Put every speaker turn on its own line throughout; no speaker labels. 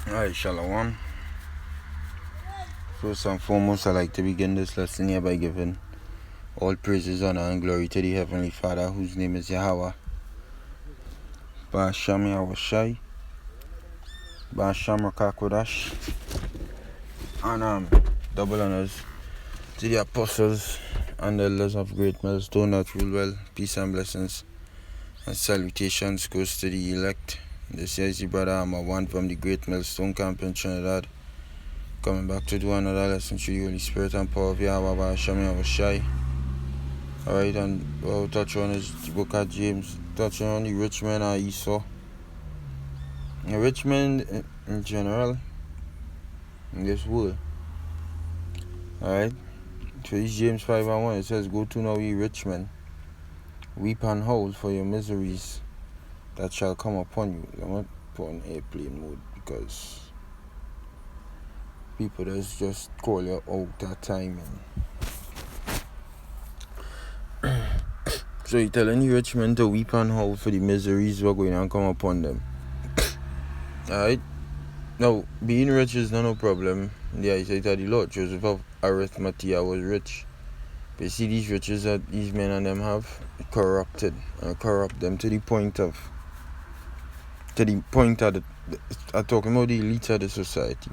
Alright, Shalom. First and foremost, I'd like to begin this lesson here by giving all praises, honor, and glory to the Heavenly Father, whose name is Yahweh. Ba'asham Yahushai, Ba'asham Rakakodash, and double honors to the apostles and elders of Great Millstone that rule well. Peace and blessings and salutations goes to the elect. This is your brother Amma One from the Great Millstone Camp in Trinidad, coming back to do another lesson through the Holy Spirit and power of Yahweh Ba'asham Yahushai. Alright, and we'll touch on is the book of James, touching on the rich man and Esau. The rich man in general in this world. Alright, so this James 5:1, it says, "Go to now, ye rich men, weep and howl for your miseries that shall come upon you." I'm not put on airplane mode because people just call you out that time. So you're telling the rich men to weep and howl for the miseries that are going to come upon them. Alright? Now, being rich is not no problem in the eyesight of the Lord. Joseph of Arimathea was rich. But you see, these riches that these men and them have corrupt them to the point of I'm talking about the elite of the society.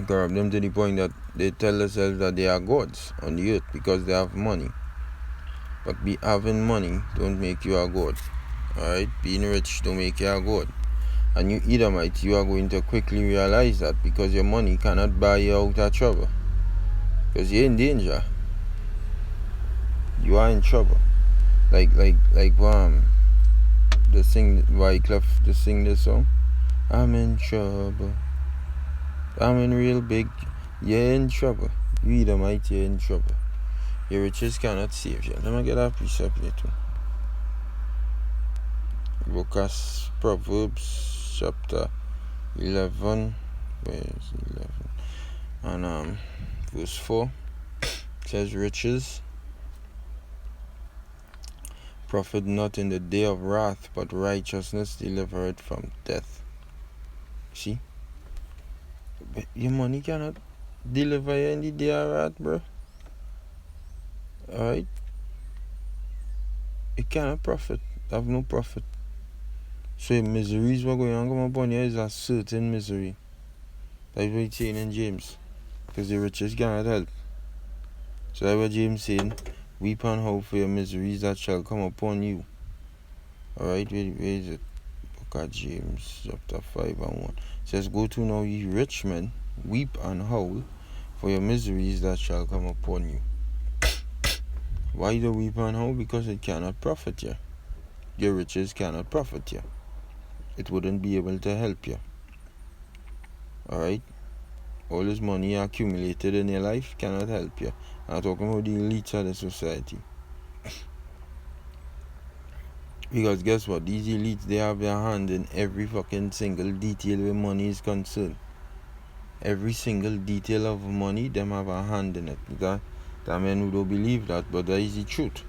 Corrupt them to the point that they tell themselves that they are gods on the earth because they have money. But having money don't make you a god. Alright? Being rich don't make you a god. And you Edomite, you are going to quickly realize that because your money cannot buy you out of trouble. Because you're in danger. You are in trouble. Like the Wyclef to sing this song. I'm in trouble. I'm in real big. You're in trouble. You Edomite, you're in trouble. Your riches cannot save you. Let me get that precept here too. Book of Proverbs chapter 11. Where is 11? And verse 4 says, "Riches profit not in the day of wrath, but righteousness delivereth from death." See? But your money cannot deliver you in the day of wrath, bro. Alright? It cannot profit. Have no profit. So if miseries were going on come upon you, is a certain misery. That's what it's saying in James. Because the riches cannot help. So that's what James saying. Weep and howl for your miseries that shall come upon you. Alright, where is it? Book of James, chapter 5:1. It says, "Go to now, ye rich men, weep and howl for your miseries that shall come upon you." Why do weep and howl? Because it cannot profit you. Your riches cannot profit you. It wouldn't be able to help you. Alright? All this money accumulated in your life cannot help you. I'm talking about the elites of the society. Because guess what? These elites, they have their hand in every fucking single detail where money is concerned. Every single detail of money, them have a hand in it. There are men who don't believe that, but that is the truth.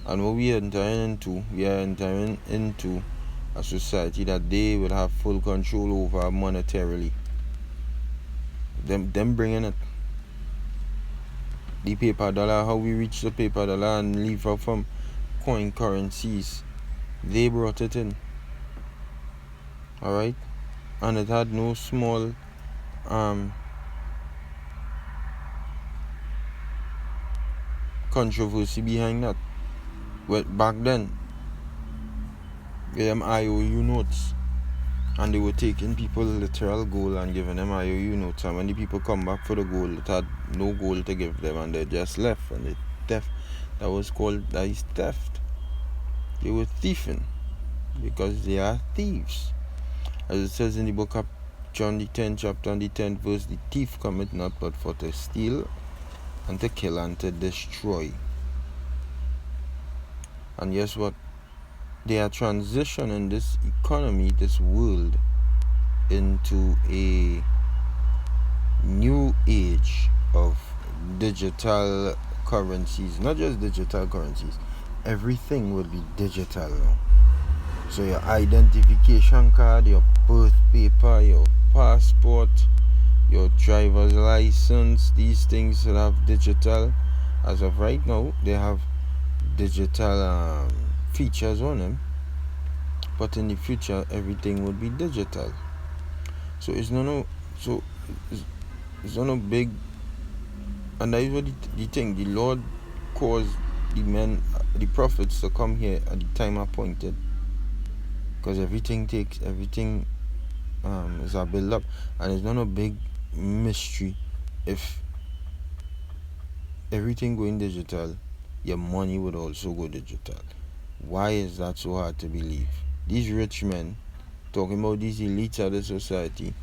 And what we are entering into a society that they will have full control over monetarily. Them bringing it. The paper dollar, how we reach the paper dollar and leave out from coin currencies. They brought it in. Alright? And it had no small controversy behind that. Well, back then, them IOU notes, and they were taking people literal gold and giving them IOU notes, and when the people come back for the gold, it had no gold to give them, and they just left, and they theft. That is theft. They were thieving, because they are thieves. As it says in the book of John the 10th chapter and the 10th verse, "The thief cometh not but for to steal, and to kill, and to destroy." And guess what? They are transitioning this economy, this world, into a new age of digital currencies. Not just digital currencies. Everything will be digital now. So your identification card, your birth paper, your passport, your driver's license, these things will have digital. As of right now, they have digital features on them, but in the future everything would be digital. So it's no big. And that is what the thing. The Lord caused the men, the prophets, to come here at the time appointed, because everything is a build up, and it's not a big mystery. If everything going digital, your money would also go digital. Why is that so hard to believe? These rich men, talking about these elites of the society,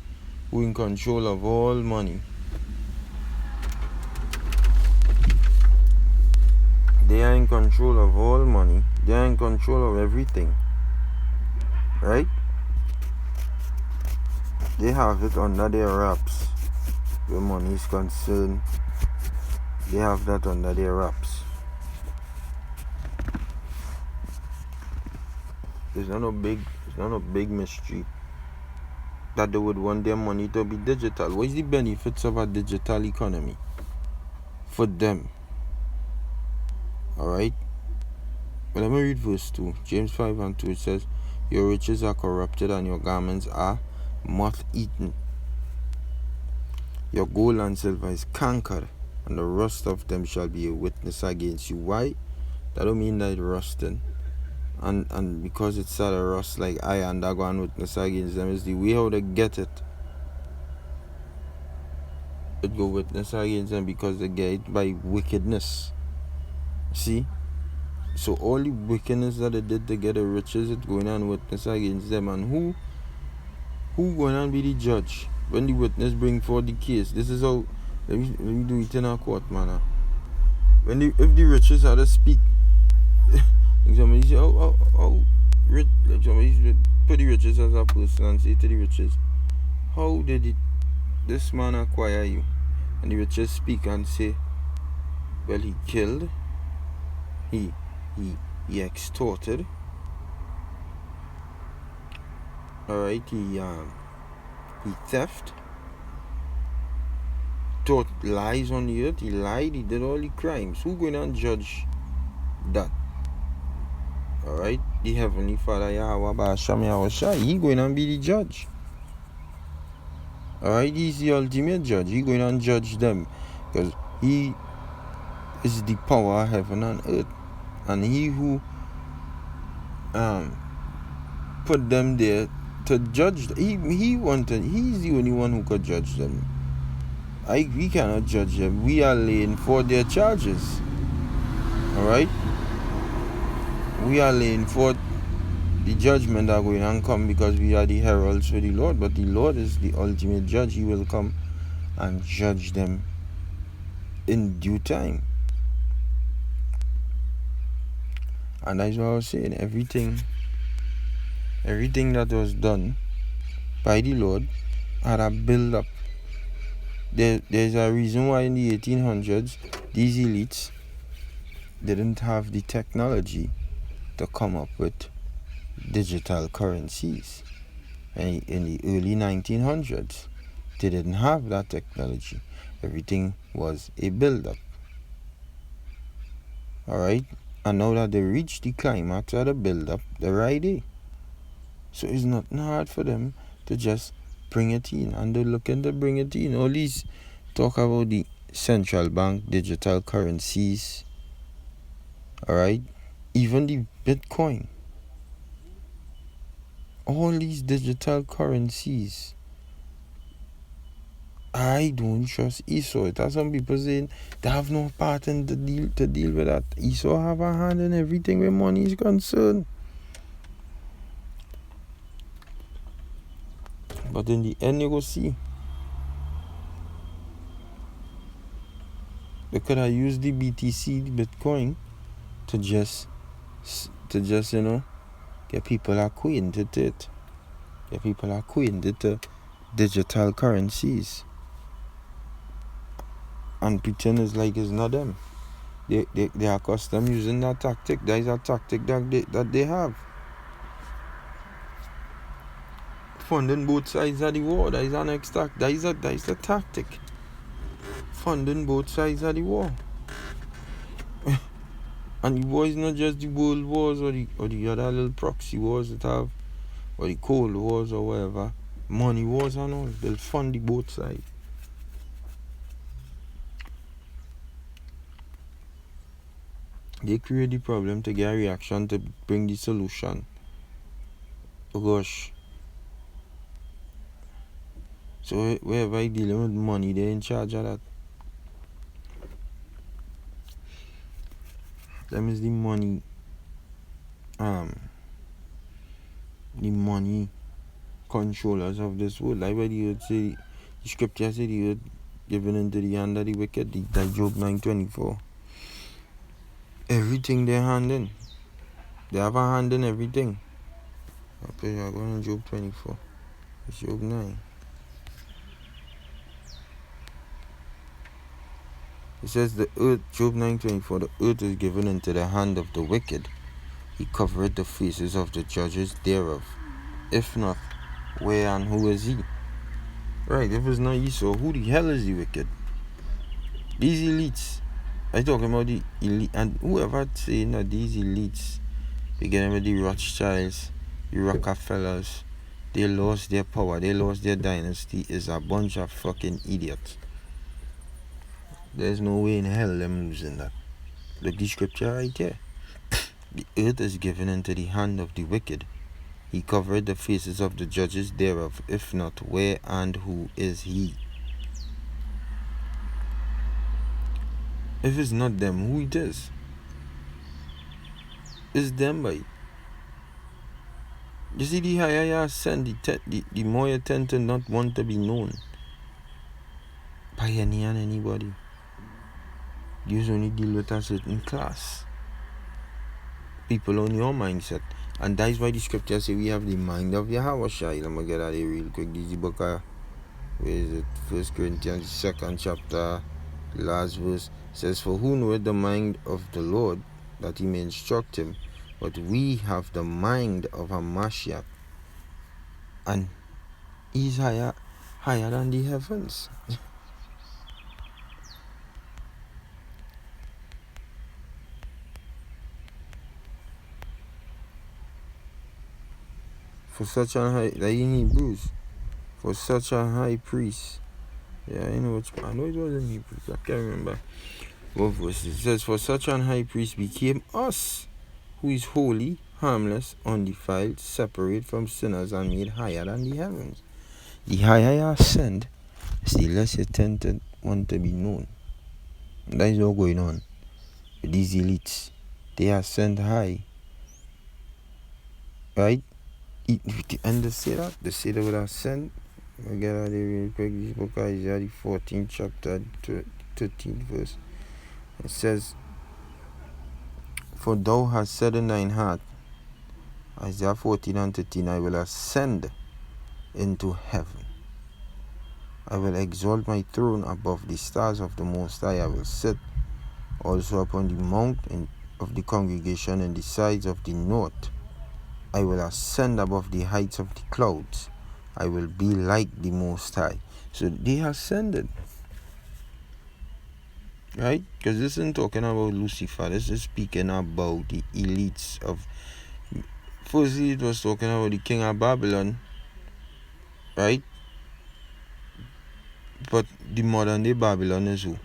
who in control of all money, they are in control of all money, they are in control of everything, right? They have it under their wraps. Where money is concerned, they have that under their wraps. It's not a big mystery that they would want their money to be digital. What is the benefits of a digital economy for them? Alright? Well, let me read verse 2. James 5:2, it says, your riches are corrupted and your garments are moth-eaten. Your gold and silver is cankered, and the rust of them shall be a witness against you. Why? That don't mean that it's rusting. And because it's a rust like iron, that go and witness against them. Is the way how they get it. It go witness against them because they get it by wickedness. See? So all the wickedness that they did to get the riches, it's going on witness against them. And who going to be the judge when the witness bring forth the case? This is how, let me do it in a court manner. If the riches had to speak, like somebody say, rich, like somebody put the riches as a person and say to the riches, how did this man acquire you? And the riches speak and say, well, he killed, he extorted, alright, he theft, taught lies on the earth, he lied, he did all the crimes. Who going to judge that? Alright, the Heavenly Father, Yahweh Basham Yahushua, he going to be the judge. Alright, he's the ultimate judge. He going to judge them, because he is the power of heaven and earth, and he who put them there to judge. He's the only one who could judge them. We cannot judge them. We are laying for their charges. Alright? We are laying for the judgment that going to come, because we are the heralds for the Lord. But the Lord is the ultimate judge. He will come and judge them in due time. And that's what I was saying. Everything that was done by the Lord had a build up. There's a reason why in the 1800s these elites didn't have the technology to come up with digital currencies. And in the early 1900s they didn't have that technology. Everything was a build up. Alright? And now that they reach the climax of the build up, they're right there. So it's not hard for them to just bring it in, and they're looking to bring it in. All these talk about the central bank digital currencies, alright, even the Bitcoin, all these digital currencies. I don't trust Esau. It has some people saying they have no part in the deal to deal with that. Esau have a hand in everything where money is concerned. But in the end, you go see. They could have used the BTC, the Bitcoin, to just get people acquainted to it. Get people acquainted to digital currencies. And pretend it's like it's not them. They are accustomed using that tactic. That is a tactic that they have. funding both sides of the war. That is a tactic. Funding both sides of the war. And the war is not just the world wars or the other little proxy wars that have, or the cold wars or whatever. Money wars and all. They'll fund the both sides. They create the problem to get a reaction to bring the solution. Oh gosh. So wherever I dealing with money, they're in charge of that. That means the money controllers of this world. Like what you would say, the scripture said the earth given into the hand of the wicked, like Job 9:24. Everything they're handing. They have a hand in everything. Okay, I'm going to Job 24. It's Job 9. It says the earth, Job 9:24, the earth is given into the hand of the wicked. He covereth the faces of the judges thereof. If not, where and who is he? Right, if it's not Esau, who the hell is the wicked? These elites. I'm talking about the elite, and whoever saying that these elites, beginning with the Rothschilds, the Rockefellers, they lost their power, they lost their dynasty, is a bunch of fucking idiots. There's no way in hell them losing that. Look the scripture right here. The earth is given into the hand of the wicked. He covered the faces of the judges thereof. If not, where and who is he? If it's not them, who it is? It's them, boy. You see, the higher you ascend, the more you tend to not want to be known by any and anybody. You only deal with a certain class. People on your mindset. And that is why the scripture say we have the mind of Yahweh Shai. Let me get out of here real quick. This is the book of, where is it? 1 Corinthians 2nd chapter, the last verse. Says, for who knoweth the mind of the Lord, that he may instruct him? But we have the mind of a Mashiach. And he's higher than the heavens. For such a high, like in Hebrews, for such a high priest. Yeah, I know it was in Hebrews, I can't remember what verse it says. For such an high priest became us, who is holy, harmless, undefiled, separate from sinners, and made higher than the heavens. The higher you ascend, the less you tend to want to be known. And that is what's going on with these elites. They ascend high, right? And they say that would ascend. I get out of here real quick. This book of Isaiah, the 14th chapter, 13th verse. It says, for thou hast said in thine heart, Isaiah 14 and 13, I will ascend into heaven. I will exalt my throne above the stars of the Most High. I will sit also upon the mount of the congregation in the sides of the north. I will ascend above the heights of the clouds. I will be like the Most High. So they ascended. Right? Because this isn't talking about Lucifer. This is speaking about the elites of... Firstly, it was talking about the king of Babylon. Right? But the modern day Babylon is who?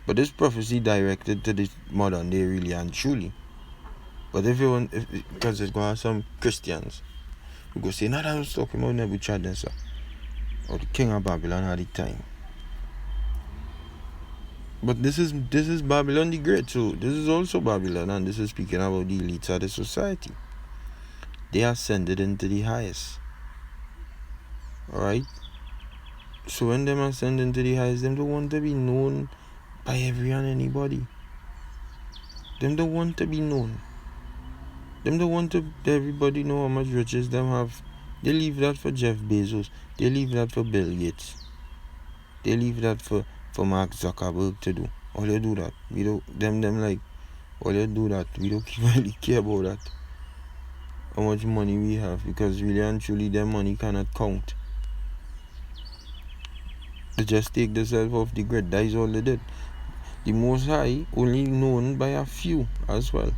But this prophecy directed to the modern day really and truly. But if you want... because there's going to have some Christians who go say, no, I was talking about Nebuchadnezzar, or the king of Babylon at the time. But this is Babylon the Great, so this is also Babylon, and this is speaking about the elites of the society. They ascended into the highest. Alright? So when them ascend into the highest, them don't want to be known by every and anybody. Them don't want to be known. Them don't want to everybody know how much riches them have. They leave that for Jeff Bezos. They leave that for Bill Gates. They leave that for Mark Zuckerberg to do. All you do that. We don't them like all you do that. We don't really care about that. how much money we have, because really and truly their money cannot count. They just take themselves off the grid. That is all they did. The Most High only known by a few as well.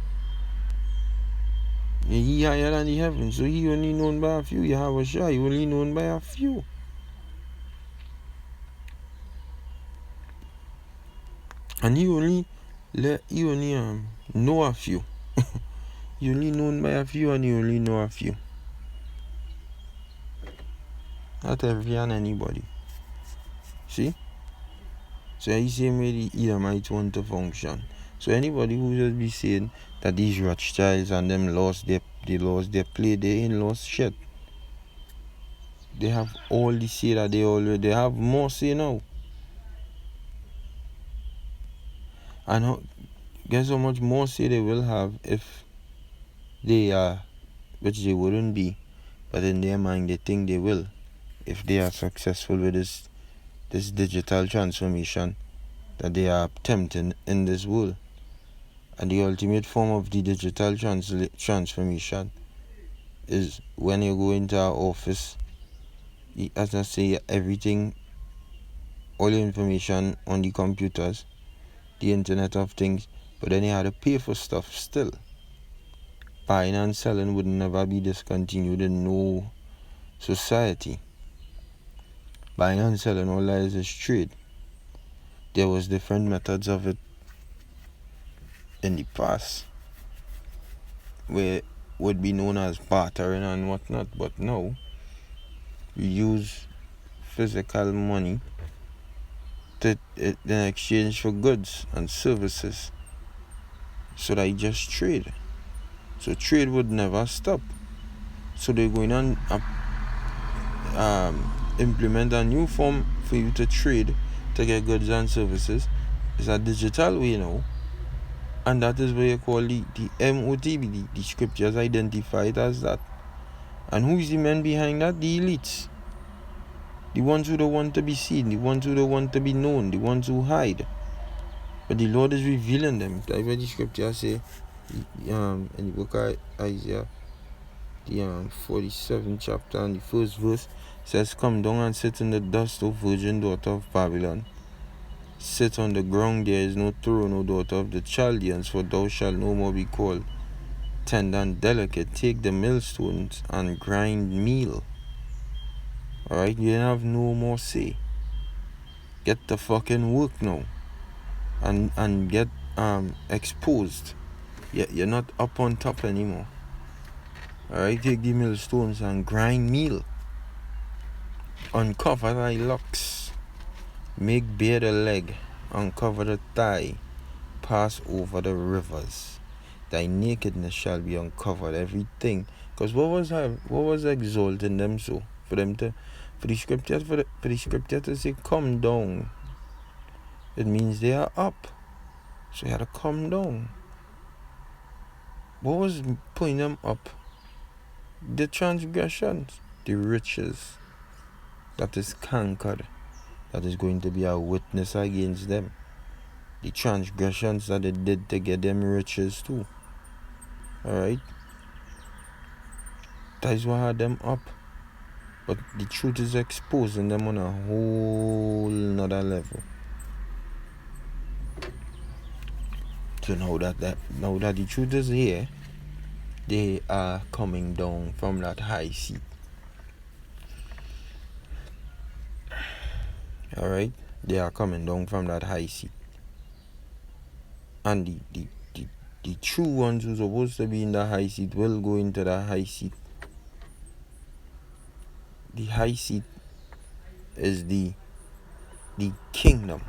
He higher than the heavens, so he only known by a few. Yahweh Shai only known by a few. And he only know a few. He only known by a few, and he only know a few. Not every and anybody. See? So I say maybe the Edomites want to function. So anybody who just be saying that these Rothschilds and them lost their play, they ain't lost shit. They have all the say that they have more say now. And guess how much more say they will have if they are, which they wouldn't be, but in their mind they think they will, if they are successful with this digital transformation that they are attempting in this world. And the ultimate form of the digital transformation is when you go into our office, as I say, everything, all the information on the computers, the Internet of Things, but then you had to pay for stuff still. Buying and selling would never be discontinued in no society. Buying and selling, all that is trade. There was different methods of it in the past, where it would be known as bartering and whatnot, but now we use physical money in exchange for goods and services, so that you just trade. So trade would never stop. So they're going on implement a new form for you to trade, to get goods and services. It's a digital way now, and that is what you call the MOTB. The scriptures identify it as that. And who is the man behind that? The elites. The ones who don't want to be seen, the ones who don't want to be known, the ones who hide. But the Lord is revealing them. That's what the scriptures say in the book of Isaiah, the 47th chapter and the first verse says, "Come down and sit in the dust, O virgin daughter of Babylon. Sit on the ground, there is no throne, O daughter of the Chaldeans, for thou shalt no more be called tender and delicate. Take the millstones and grind meal." Alright, you have no more say. Get the fucking work now. And get exposed. You're not up on top anymore. Alright, take the millstones and grind meal. Uncover thy locks. Make bare the leg. Uncover the thigh. Pass over the rivers. Thy nakedness shall be uncovered. Everything. Because what was exalting them so? For the scripture to say come down, it means they are up. So you had to come down. What was putting them up? The transgressions, the riches that is conquered, that is going to be a witness against them. The transgressions that they did to get them riches too. Alright? That is what had them up. But the truth is exposing them on a whole nother level. So now that the truth is here, they are coming down from that high seat. Alright? They are coming down from that high seat. And the true ones who are supposed to be in the high seat will go into the high seat. The high seat is the kingdom.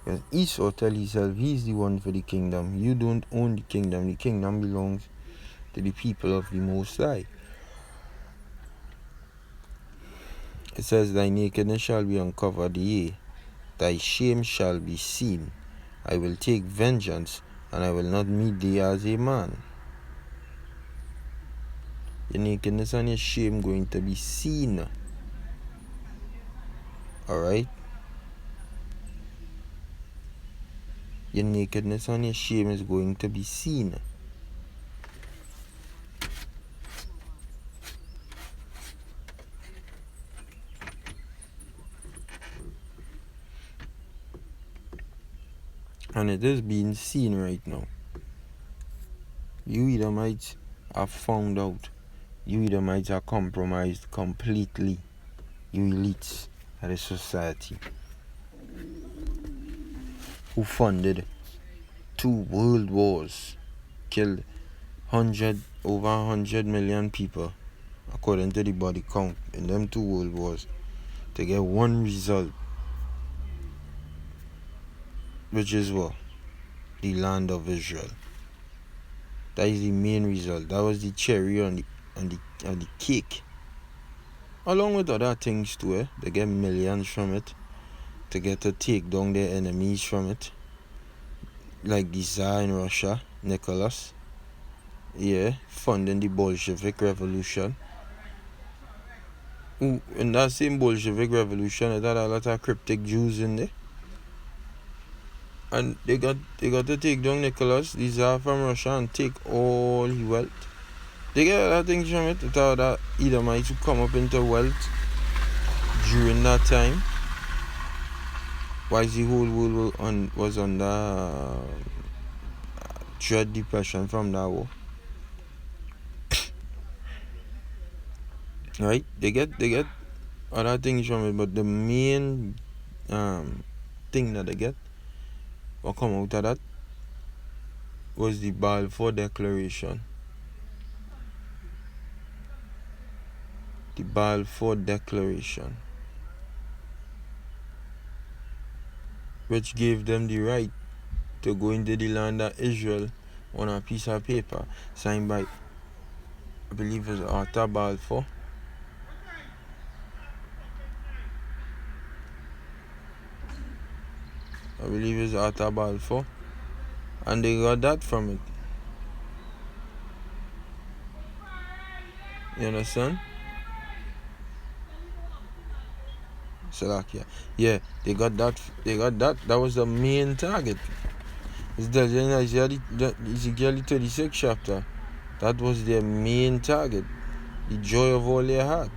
Because Esau tell himself he's the one for the kingdom. You don't own the kingdom. The kingdom belongs to the people of the Most High. It says, "Thy nakedness shall be uncovered, yea, thy shame shall be seen. I will take vengeance, and I will not meet thee as a man." Your nakedness and your shame going to be seen. Alright? Your nakedness and your shame is going to be seen. And it is being seen right now. You Edomites are found out. You Edomites are compromised completely. You elites of the society who funded 2 world wars, killed over 100 million people, according to the body count in them 2 world wars, to get one result, which is what? The land of Israel. That is the main result. That was the cherry on the cake. Along with other things too, they get millions from it, to get to take down their enemies from it. Like the Tsar in Russia, Nicholas, funding the Bolshevik Revolution. In that same Bolshevik Revolution, it had a lot of cryptic Jews in there. And they got to take down Nicholas, the Tsar from Russia, and take all his wealth. They get a lot of things from it. It had that Edomites who come up into wealth during that time. Why the whole world was under dread depression from that war. Right? They get other things from it, but the main thing that they get, what come out of that, was the Balfour Declaration. The Balfour Declaration, which gave them the right to go into the land of Israel on a piece of paper signed by, I believe it was Arthur Balfour. And they got that from it. You understand? Salakia. Yeah, they got that. That was the main target. It's the Ezekiel 36 chapter. That was their main target. The joy of all their heart.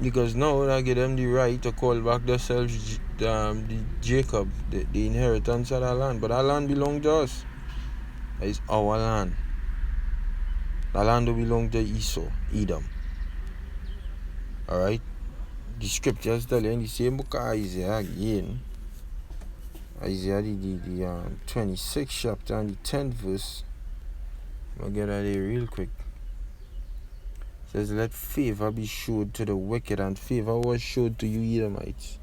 Because now I give them the right to call back themselves the Jacob, the inheritance of that land. But that land belongs to us. That is our land. That land will belong to Esau, Edom. Alright? The scriptures tell you in the same book of Isaiah again. Isaiah the 26th chapter and the 10th verse. I'll get out of here real quick. It says, let favor be showed to the wicked, and favor was showed to you Edomites.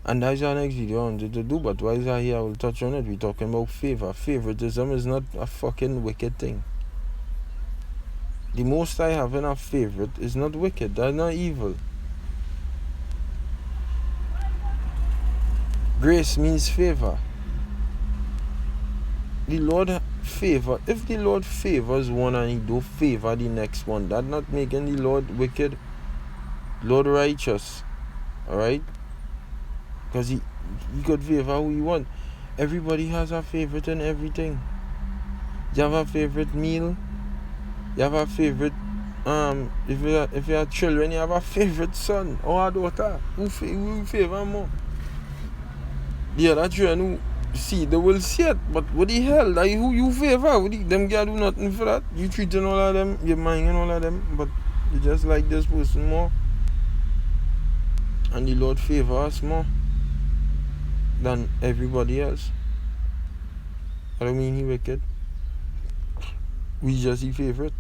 And that's our next video I wanted to do, but while I here I will touch on it. We're talking about favor. Favoritism is not a fucking wicked thing. The Most High having a favorite is not wicked. That's not evil. Grace means favor. The Lord favor. If the Lord favors one and he don't favor the next one, that's not making the Lord wicked. Lord righteous. Alright? Because he could favor who he want. Everybody has a favorite in everything. You have a favorite meal. You have a favorite, if you have children, you have a favorite son or a daughter. Who favor more? The other children who see, they will see it, but what the hell? Like, who you favor? Them guys do nothing for that. You treating all of them, you're minding all of them, but you just like this person more. And the Lord favor us more than everybody else. I don't mean he wicked. We just his favorite.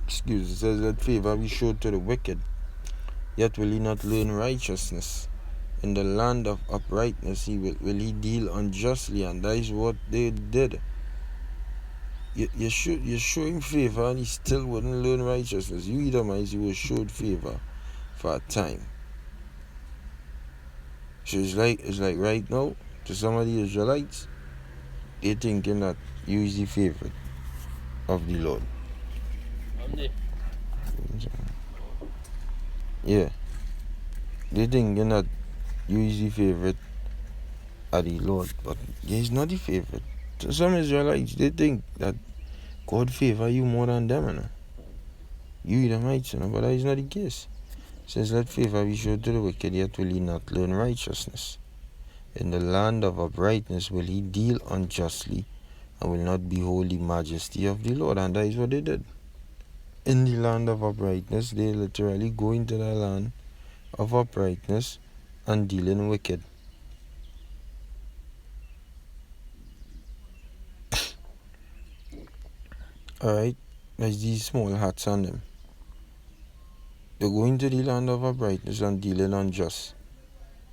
Excuse me. It says that favor be showed to the wicked, yet will he not learn righteousness. In the land of uprightness will he deal unjustly, and that is what they did. You show him favor and he still wouldn't learn righteousness. You Edomites, you were showed favor for a time. So it's like right now, to some of the Israelites, they're thinking that you is the favorite of the Lord. Yeah. They're thinking that you is the favorite of the Lord, but he's not the favorite. To some Israelites, they think that God favor you more than them, you know. You Edomites, you know, but that is not the case. Says, let favor be shown to the wicked, yet will he not learn righteousness. In the land of uprightness will he deal unjustly, and will not behold the majesty of the Lord. And that is what they did. In the land of uprightness, they literally go into the land of uprightness and dealing wicked. Alright, there's these small hats on them. They're going to the land of uprightness and dealing unjust.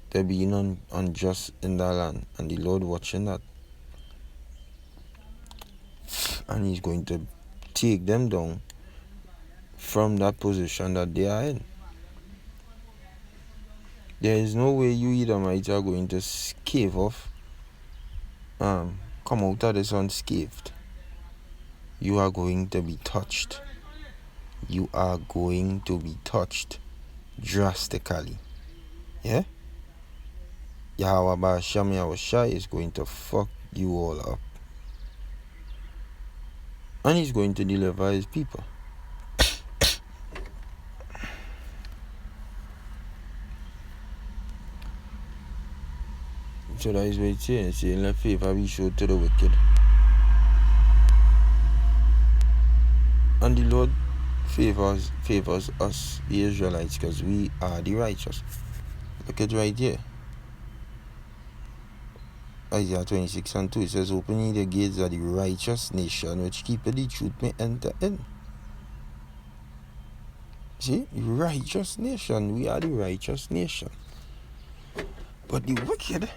They're being unjust in that land, and the Lord watching that. And he's going to take them down from that position that they are in. There is no way you Edomites are going to scave off, come out of this unscathed. You are going to be touched. You are going to be touched drastically. Yeah? Yahweh Ba'asham Yahushai is going to fuck you all up. And he's going to deliver his people. So that is what it's saying. It's saying, let favor be shown to the wicked. And the Lord favors us, the Israelites, because we are the righteous. Look at right here. Isaiah 26:2, it says, open ye the gates of the righteous nation, which keepeth the truth may enter in. See, righteous nation, we are the righteous nation. But the wicked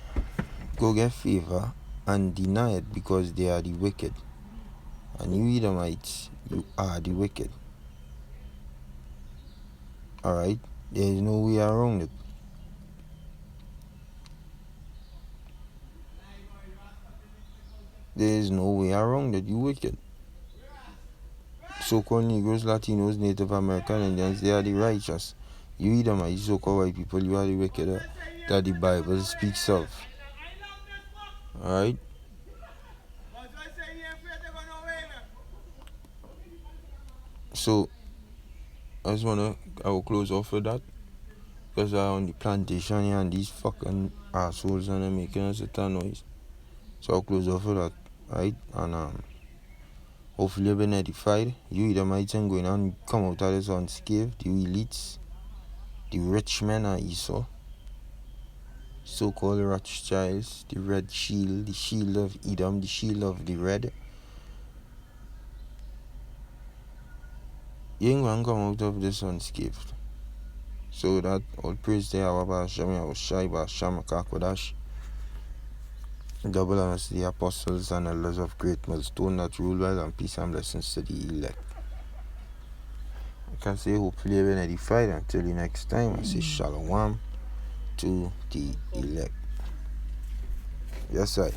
go get favor and deny it because they are the wicked. And you Edomites, you are the wicked. Alright? There is no way around it. There is no way around it, you wicked. So-called Negroes, Latinos, Native American Indians, they are the righteous. You Edomites, so-called white people, you are the wicked that the Bible speaks of. Alright? So, I will close off with that. Because I'm on the plantation here and these fucking assholes and they're making us a noise. So I'll close off with that. Right? And hopefully you've been edified. You Edomites ain't going on come out of this unscathed. You elites. The rich men are Esau. So-called Rothschilds. The red shield. The shield of Edom. The shield of the red. You ain't gonna come out of this unscathed. So that all praise to Yahweh Ba'asham Yahushai Ba'asham Akakodash. Double honors to the apostles and elders of great milestone that rule well, and peace and blessings to the elect. I can say hopefully you've been edified. Until the next time, I say shalom to the elect. Yes, I.